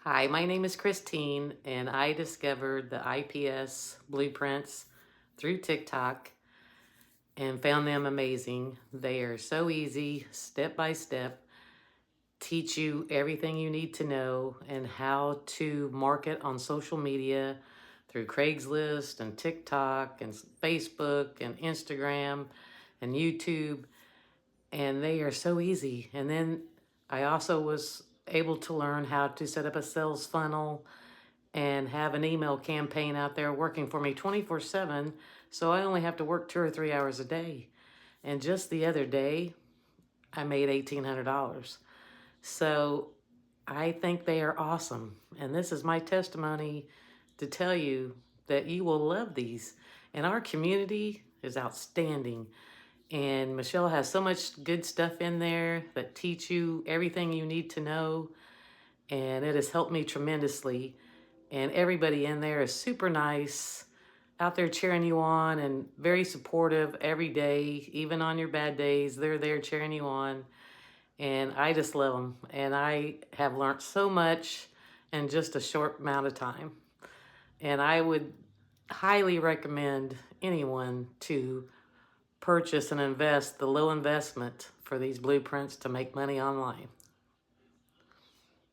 Hi, my name is Christine, and I discovered the IPS blueprints through TikTok and found them amazing. They are so easy, step by step, teach you everything you need to know and how to market on social media through Craigslist and TikTok and Facebook and Instagram and YouTube. And they are so easy. And then I also was able to learn how to set up a sales funnel and have an email campaign out there working for me 24/7. So I only have to work 2 or 3 hours a day. And just the other day, I made $1,800. So I think they are awesome. And this is my testimony to tell you that you will love these. And our community is outstanding. And Michelle has so much good stuff in there that teach you everything you need to know. And it has helped me tremendously. And everybody in there is super nice, out there cheering you on and very supportive every day, even on your bad days. They're there cheering you on. And I just love them. And I have learned so much in just a short amount of time. And I would highly recommend anyone to purchase and invest the low investment for these blueprints to make money online.